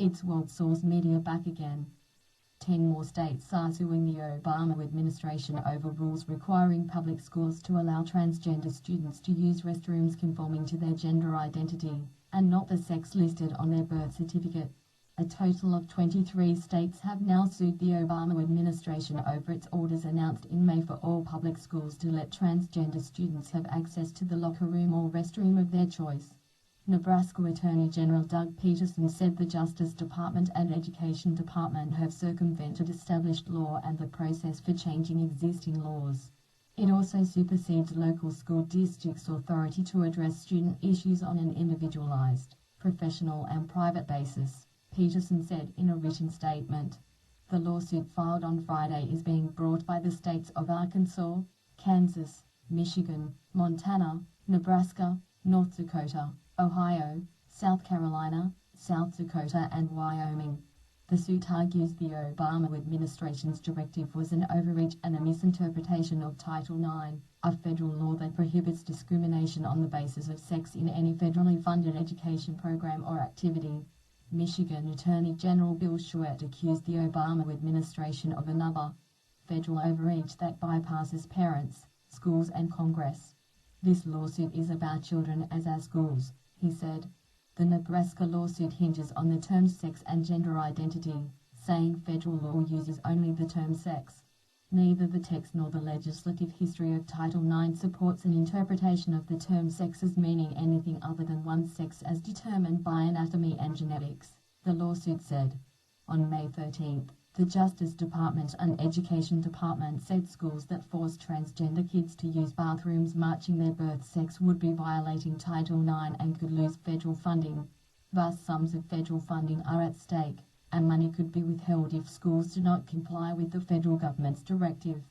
It's World Source Media back again. 10 more states are suing the Obama administration over rules requiring public schools to allow transgender students to use restrooms conforming to their gender identity, and not the sex listed on their birth certificate. A total of 23 states have now sued the Obama administration over its orders announced in May for all public schools to let transgender students have access to the locker room or restroom of their choice. Nebraska Attorney General Doug Peterson said the Justice Department and Education Department have circumvented established law and the process for changing existing laws. It also supersedes local school districts' authority to address student issues on an individualized, professional and private basis, Peterson said in a written statement. The lawsuit filed on Friday is being brought by the states of Arkansas, Kansas, Michigan, Montana, Nebraska, North Dakota, Ohio, South Carolina, South Dakota and Wyoming. The suit argues the Obama administration's directive was an overreach and a misinterpretation of Title IX, a federal law that prohibits discrimination on the basis of sex in any federally funded education program or activity. Michigan Attorney General Bill Schuette accused the Obama administration of another federal overreach that bypasses parents, schools and Congress. This lawsuit is about children as are schools, he said. The Nebraska lawsuit hinges on the terms sex and gender identity, saying federal law uses only the term sex. Neither the text nor the legislative history of Title IX supports an interpretation of the term sex as meaning anything other than one's sex as determined by anatomy and genetics, the lawsuit said. On May 13th, the Justice Department and Education Department said schools that forced transgender kids to use bathrooms matching their birth sex would be violating Title IX and could lose federal funding. Vast sums of federal funding are at stake, and money could be withheld if schools do not comply with the federal government's directive.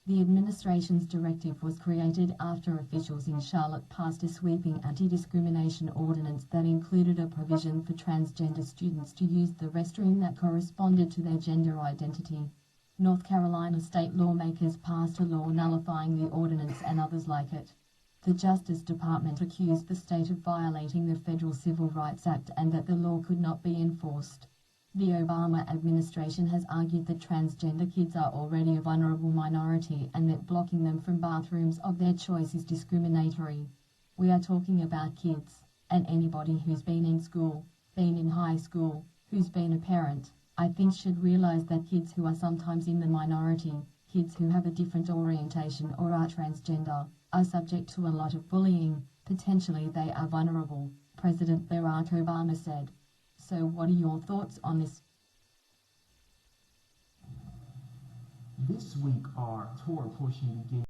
The administration's directive was created after officials in Charlotte passed a sweeping anti-discrimination ordinance that included a provision for transgender students to use the restroom that corresponded to their gender identity. North Carolina state lawmakers passed a law nullifying the ordinance and others like it. The Justice Department accused the state of violating the Federal Civil Rights Act and that the law could not be enforced. The Obama administration has argued that transgender kids are already a vulnerable minority and that blocking them from bathrooms of their choice is discriminatory. We are talking about kids, and anybody who's been in school, been in high school, who's been a parent, I think should realize that kids who are sometimes in the minority, kids who have a different orientation or are transgender, are subject to a lot of bullying. Potentially they are vulnerable, President Barack Obama said. So what are your thoughts on this? This week our tour portion begins